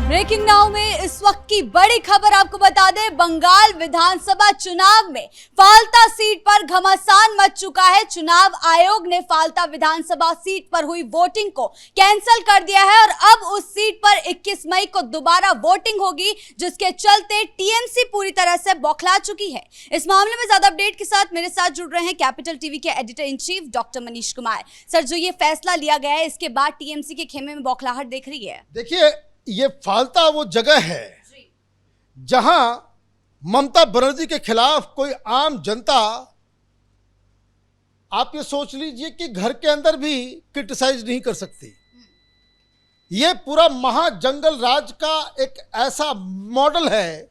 Breaking now में इस वक्त की बड़ी खबर आपको बता दें, बंगाल विधानसभा चुनाव में फाल्ता सीट पर घमासान मच चुका है। चुनाव आयोग ने फाल्ता विधानसभा सीट पर हुई वोटिंग को कैंसिल कर दिया है और अब उस सीट पर 21 मई को दोबारा वोटिंग होगी, जिसके चलते टीएमसी पूरी तरह से बौखला चुकी है। इस मामले में ज्यादा अपडेट के साथ मेरे साथ जुड़ रहे हैं कैपिटल टीवी के editor in chief doctor Manish Kumar. Sir, जो ये फैसला लिया गया है, इसके बाद टीएमसी के खेमे में बौखलाहट देख रही है। देखिए, ये फाल्ता वो जगह है जहां ममता बनर्जी के खिलाफ कोई आम जनता, आप ये सोच लीजिए कि घर के अंदर भी क्रिटिसाइज नहीं कर सकती। ये पूरा महाजंगल राज का एक ऐसा मॉडल है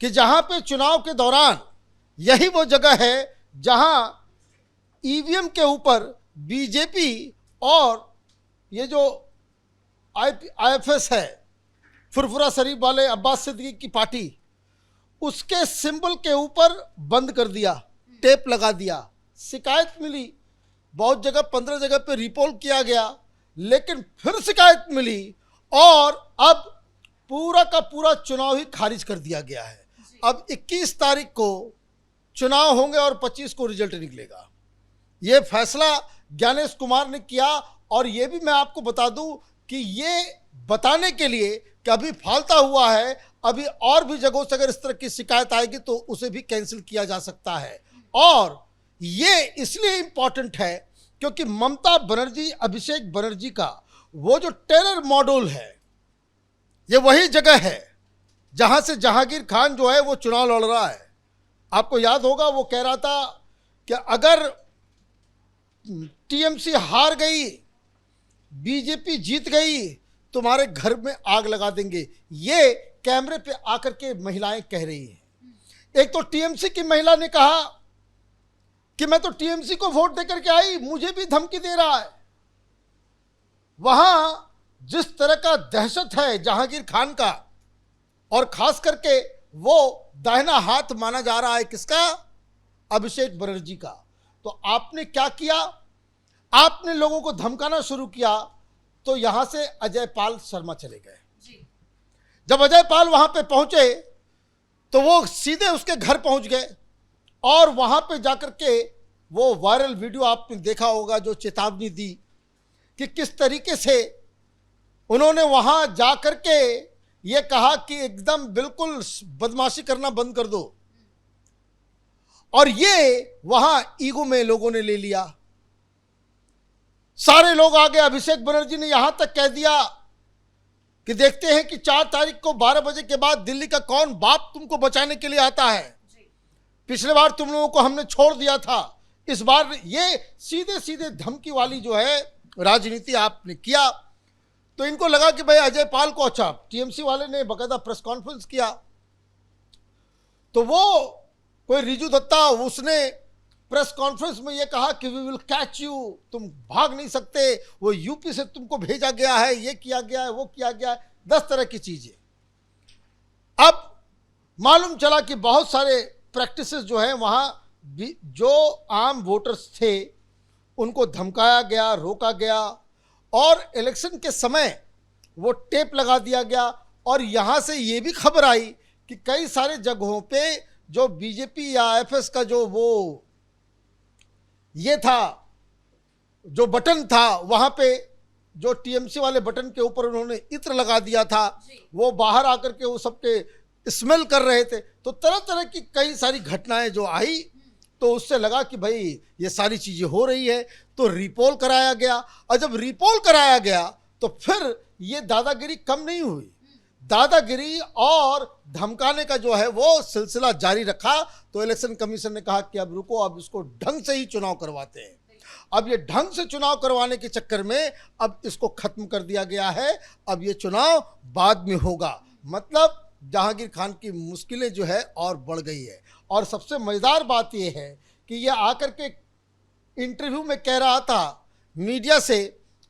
कि जहां पे चुनाव के दौरान यही वो जगह है जहां ईवीएम के ऊपर बीजेपी और ये जो आईएफएस है, फुरफुरा शरीफ वाले अब्बास सिद्दीकी की पार्टी, उसके सिंबल के ऊपर बंद कर दिया, टेप लगा दिया। शिकायत मिली, बहुत जगह 15 जगह पे रिपोल किया गया, लेकिन फिर शिकायत मिली और अब पूरा का पूरा चुनाव ही खारिज कर दिया गया है। अब 21 तारीख को चुनाव होंगे और 25 को रिजल्ट निकलेगा। ये फैसला ज्ञानेश कुमार ने किया और ये भी मैं आपको बता दूं कि ये बताने के लिए कि अभी फाल्ता हुआ है, अभी और भी जगहों से अगर इस तरह की शिकायत आएगी तो उसे भी कैंसिल किया जा सकता है। और ये इसलिए इंपॉर्टेंट है क्योंकि ममता बनर्जी, अभिषेक बनर्जी का वो जो टेरर मॉडल है, ये वही जगह है जहां से जहांगीर खान जो है वो चुनाव लड़ रहा है। आपको याद होगा, वो कह रहा था कि अगर टीएमसी हार गई, बीजेपी जीत गई, तुम्हारे घर में आग लगा देंगे। ये कैमरे पे आकर के महिलाएं कह रही हैं। एक तो टीएमसी की महिला ने कहा कि मैं तो टीएमसी को वोट देकर के आई, मुझे भी धमकी दे रहा है। वहां जिस तरह का दहशत है जहांगीर खान का, और खास करके वो दाहिना हाथ माना जा रहा है किसका? अभिषेक बनर्जी का। तो आपने क्या किया? आपने लोगों को धमकाना शुरू किया, तो यहां से अजय पाल शर्मा चले गए। जब अजय पाल वहां पे पहुंचे तो वो सीधे उसके घर पहुंच गए और वहां पे जाकर के वो वायरल वीडियो आपने देखा होगा जो चेतावनी दी कि किस तरीके से उन्होंने वहां जाकर के ये कहा कि एकदम बिल्कुल बदमाशी करना बंद कर दो। और ये वहां ईगो में लोगों ने ले लिया, सारे लोग आ गए। अभिषेक बनर्जी ने यहां तक कह दिया कि देखते हैं कि 4 तारीख को 12 बजे के बाद दिल्ली का कौन बाप तुमको बचाने के लिए आता है। पिछले बार तुम लोगों को हमने छोड़ दिया था, इस बार ये सीधे सीधे धमकी वाली जो है राजनीति आपने किया। तो इनको लगा कि भाई अजय पाल को, अच्छा, टीएमसी वाले ने बकायदा प्रेस कॉन्फ्रेंस किया, तो वो कोई रिजू दत्ता, उसने प्रेस कॉन्फ्रेंस में ये कहा कि वी विल कैच यू, तुम भाग नहीं सकते, वो यूपी से तुमको भेजा गया है, ये किया गया है, वो किया गया है, 10 तरह की चीजें। अब मालूम चला कि बहुत सारे प्रैक्टिसेस जो है वहां जो आम वोटर्स थे उनको धमकाया गया, रोका गया और इलेक्शन के समय वो टेप लगा दिया गया। और यहां से ये भी खबर आई कि कई सारे जगहों पे जो बीजेपी या आईएफएस का जो वो ये था, जो बटन था, वहां पे जो टीएमसी वाले बटन के ऊपर उन्होंने इत्र लगा दिया था, वो बाहर आकर के वो सबके स्मेल कर रहे थे। तो तरह तरह की कई सारी घटनाएं जो आई, तो उससे लगा कि भाई ये सारी चीजें हो रही है, तो रिपोल कराया गया। और जब रिपोल कराया गया तो फिर ये दादागिरी कम नहीं हुई, दादागिरी और धमकाने का जो है वो सिलसिला जारी रखा। तो इलेक्शन कमीशन ने कहा कि अब रुको, अब इसको ढंग से ही चुनाव करवाते हैं। अब ये ढंग से चुनाव करवाने के चक्कर में अब इसको खत्म कर दिया गया है, अब ये चुनाव बाद में होगा। मतलब जहांगीर खान की मुश्किलें जो है और बढ़ गई है। और सबसे मजेदार बात यह है कि ये आकर के इंटरव्यू में कह रहा था मीडिया से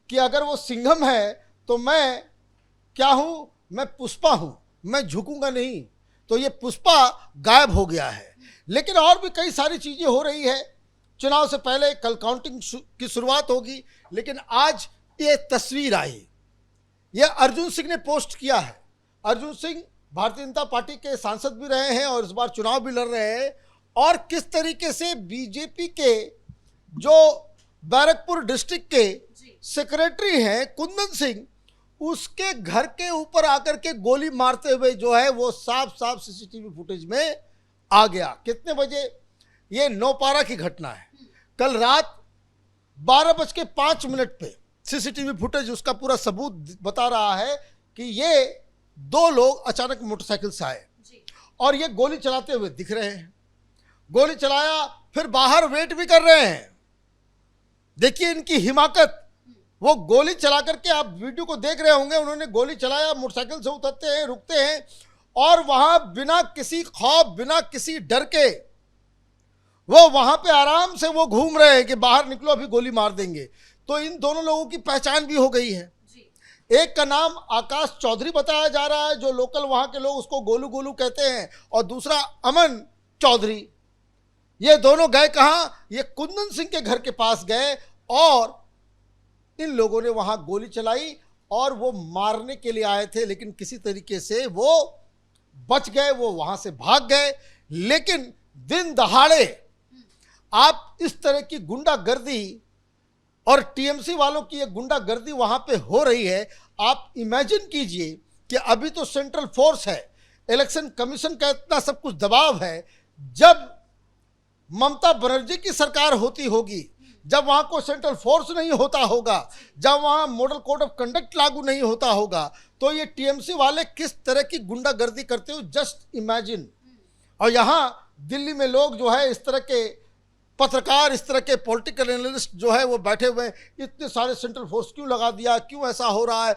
कि अगर वो सिंघम है तो मैं क्या हूं? मैं पुष्पा हूं, मैं झुकूंगा नहीं। तो ये पुष्पा गायब हो गया है। लेकिन और भी कई सारी चीजें हो रही है। चुनाव से पहले कल काउंटिंग की शुरुआत होगी, लेकिन आज ये तस्वीर आई, ये अर्जुन सिंह ने पोस्ट किया है। अर्जुन सिंह भारतीय जनता पार्टी के सांसद भी रहे हैं और इस बार चुनाव भी लड़ रहे हैं, और किस तरीके से बीजेपी के जो बैरकपुर डिस्ट्रिक्ट के सेक्रेटरी हैं कुंदन सिंह, उसके घर के ऊपर आकर के गोली मारते हुए जो है वो साफ साफ सीसीटीवी फुटेज में आ गया। कितने बजे? ये नौपारा की घटना है, कल रात 12:05 पे सीसीटीवी फुटेज उसका पूरा सबूत बता रहा है कि ये दो लोग अचानक मोटरसाइकिल से आए और ये गोली चलाते हुए दिख रहे हैं। गोली चलाया, फिर बाहर वेट भी कर रहे हैं। देखिए इनकी हिमाकत, वो गोली चला करके, आप वीडियो को देख रहे होंगे, उन्होंने गोली चलाया, मोटरसाइकिल से उतरते हैं, रुकते हैं और वहां बिना किसी खौफ, बिना किसी डर के वो वहां पे आराम से वो घूम रहे हैं कि बाहर निकलो अभी गोली मार देंगे। तो इन दोनों लोगों की पहचान भी हो गई है। एक का नाम आकाश चौधरी बताया जा रहा है, जो लोकल वहां के लोग उसको गोलू गोलू कहते हैं, और दूसरा अमन चौधरी। ये दोनों गए कहां? ये कुंदन सिंह के घर के पास गए और इन लोगों ने वहां गोली चलाई और वो मारने के लिए आए थे, लेकिन किसी तरीके से वो बच गए, वो वहां से भाग गए। लेकिन दिन दहाड़े आप इस तरह की गुंडागर्दी और टीएमसी वालों की ये गुंडागर्दी वहां पे हो रही है। आप इमेजिन कीजिए कि अभी तो सेंट्रल फोर्स है, इलेक्शन कमीशन का इतना सब कुछ दबाव है। जब ममता बनर्जी की सरकार होती होगी, जब वहां को सेंट्रल फोर्स नहीं होता होगा, जब वहां मॉडल कोड ऑफ कंडक्ट लागू नहीं होता होगा, तो ये टीएमसी वाले किस तरह की गुंडागर्दी करते हो, जस्ट इमेजिन। और यहां दिल्ली में लोग जो है, इस तरह के पत्रकार, इस तरह के पॉलिटिकल एनालिस्ट जो है वो बैठे हुए हैं, इतने सारे सेंट्रल फोर्स क्यों लगा दिया, क्यों ऐसा हो रहा है।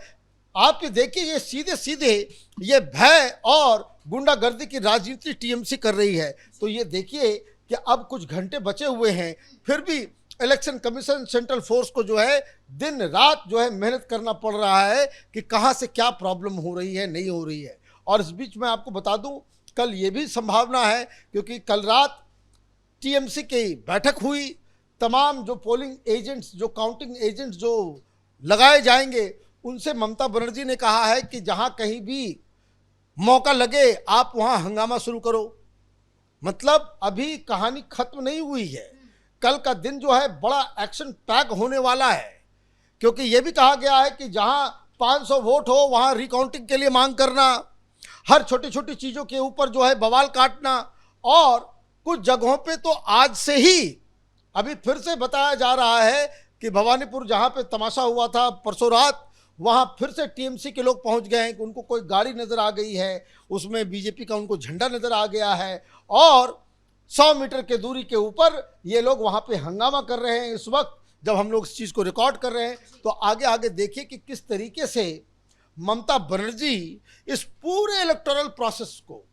आप ये देखिए, ये सीधे सीधे ये भय और गुंडागर्दी की राजनीति टीएमसी कर रही है। तो ये देखिए कि अब कुछ घंटे बचे हुए हैं, फिर भी इलेक्शन कमीशन सेंट्रल फोर्स को जो है दिन रात जो है मेहनत करना पड़ रहा है कि कहाँ से क्या प्रॉब्लम हो रही है, नहीं हो रही है। और इस बीच में आपको बता दूं, कल ये भी संभावना है, क्योंकि कल रात टीएमसी की बैठक हुई, तमाम जो पोलिंग एजेंट्स, जो काउंटिंग एजेंट्स जो लगाए जाएंगे, उनसे ममता बनर्जी ने कहा है कि जहां कहीं भी मौका लगे आप वहां हंगामा शुरू करो। मतलब अभी कहानी खत्म नहीं हुई है। कल का दिन जो है बड़ा एक्शन पैक होने वाला है, क्योंकि यह भी कहा गया है कि जहां 500 वोट हो वहां रिकाउंटिंग के लिए मांग करना, हर छोटी छोटी चीज़ों के ऊपर जो है बवाल काटना। और कुछ जगहों पे तो आज से ही अभी फिर से बताया जा रहा है कि भवानीपुर जहां पे तमाशा हुआ था परसों रात, वहां फिर से टीएमसी के लोग पहुंच गए हैं कि उनको कोई गाड़ी नज़र आ गई है, उसमें बीजेपी का उनको झंडा नज़र आ गया है, और 100 मीटर के दूरी के ऊपर ये लोग वहां पे हंगामा कर रहे हैं इस वक्त जब हम लोग इस चीज़ को रिकॉर्ड कर रहे हैं। तो आगे आगे देखिए कि किस तरीके से ममता बनर्जी इस पूरे इलेक्टोरल प्रोसेस को,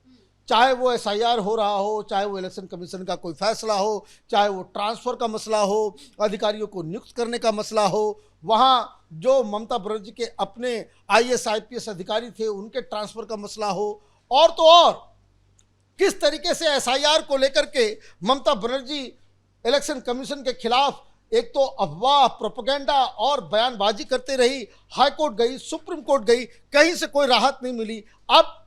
चाहे वो एसआईआर हो रहा हो, चाहे वो इलेक्शन कमीशन का कोई फैसला हो, चाहे वो ट्रांसफ़र का मसला हो, अधिकारियों को नियुक्त करने का मसला हो, वहाँ जो ममता बनर्जी के अपने आईएएस आईपीएस अधिकारी थे उनके ट्रांसफ़र का मसला हो, और तो और किस तरीके से एसआईआर को लेकर के ममता बनर्जी इलेक्शन कमीशन के खिलाफ एक तो अफवाह, प्रोपेगेंडा और बयानबाजी करते रही, हाई कोर्ट गई, सुप्रीम कोर्ट गई, कहीं से कोई राहत नहीं मिली। अब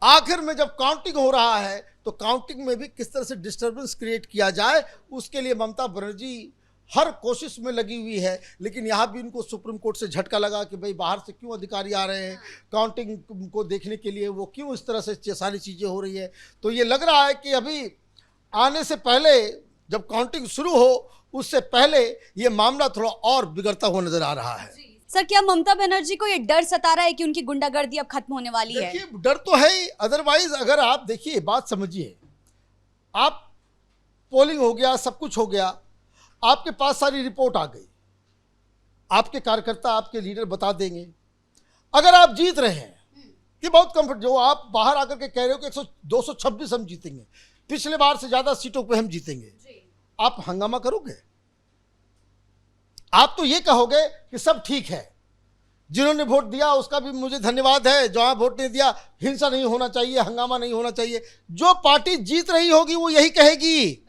आखिर में जब काउंटिंग हो रहा है तो काउंटिंग में भी किस तरह से डिस्टर्बेंस क्रिएट किया जाए, उसके लिए ममता बनर्जी हर कोशिश में लगी हुई है। लेकिन यहाँ भी इनको सुप्रीम कोर्ट से झटका लगा कि भाई बाहर से क्यों अधिकारी आ रहे हैं काउंटिंग को देखने के लिए, वो क्यों इस तरह से सारी चीज़ें हो रही है। तो ये लग रहा है कि अभी आने से पहले, जब काउंटिंग शुरू हो उससे पहले, ये मामला थोड़ा और बिगड़ता हुआ नजर आ रहा है। सर, क्या ममता बनर्जी को ये डर सता रहा है कि उनकी गुंडागर्दी अब खत्म होने वाली है? देखिए, डर तो है ही, अदरवाइज अगर आप देखिए, बात समझिए, आप पोलिंग हो गया, सब कुछ हो गया, आपके पास सारी रिपोर्ट आ गई, आपके कार्यकर्ता, आपके लीडर बता देंगे। अगर आप जीत रहे हैं कि बहुत कंफर्ट, जो आप बाहर आकर के कह रहे हो कि 226 हम जीतेंगे, पिछले बार से ज्यादा सीटों पे हम जीतेंगे, आप हंगामा करोगे? आप तो ये कहोगे कि सब ठीक है, जिन्होंने वोट दिया उसका भी मुझे धन्यवाद है, जहां वोट नहीं दिया हिंसा नहीं होना चाहिए, हंगामा नहीं होना चाहिए। जो पार्टी जीत रही होगी वो यही कहेगी,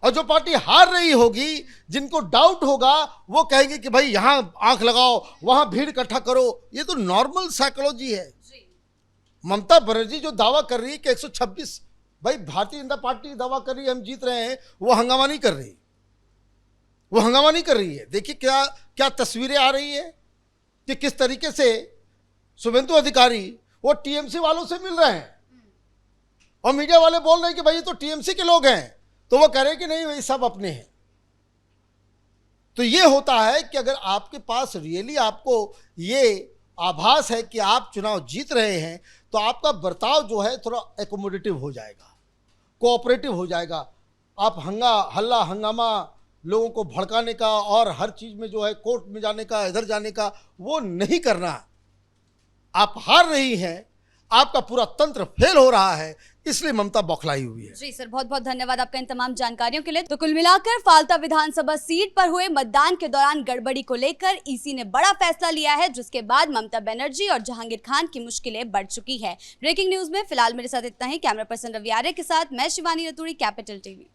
और जो पार्टी हार रही होगी, जिनको डाउट होगा, वो कहेंगे कि भाई यहां आंख लगाओ, वहां भीड़ इकट्ठा करो। ये तो नॉर्मल साइकोलॉजी है। ममता बनर्जी जो दावा कर रही है कि 126, भाई भारतीय जनता पार्टी दावा कर रही है हम जीत रहे हैं, वो हंगामा नहीं कर रही, वो हंगामा नहीं कर रही है। देखिए क्या क्या तस्वीरें आ रही है कि किस तरीके से शुभेंदु अधिकारी वो टीएमसी वालों से मिल रहे हैं और मीडिया वाले बोल रहे हैं कि भाई ये तो टीएमसी के लोग हैं, तो वो कह रहे हैं कि नहीं वही सब अपने हैं। तो ये होता है कि अगर आपके पास रियली आपको ये आभास है कि आप चुनाव जीत रहे हैं, तो आपका बर्ताव जो है थोड़ा एकोमोडेटिव हो जाएगा, कोऑपरेटिव हो जाएगा। आप हल्ला हंगामा लोगों को भड़काने का और हर चीज में जो है कोर्ट में जाने का, इधर जाने का, वो नहीं करना। आप हार रही हैं, आपका पूरा तंत्र फेल हो रहा है, इसलिए ममता बौखलाई हुई है। जी सर, बहुत बहुत धन्यवाद आपका इन तमाम जानकारियों के लिए। तो कुल मिलाकर फाल्ता विधानसभा सीट पर हुए मतदान के दौरान गड़बड़ी को लेकर ईसी ने बड़ा फैसला लिया है, जिसके बाद ममता बनर्जी और जहांगीर खान की मुश्किलें बढ़ चुकी है। ब्रेकिंग न्यूज में फिलहाल मेरे साथ इतना ही। कैमरा पर्सन रवि आर्य के साथ मैं शिवानी रतूड़ी, कैपिटल टीवी।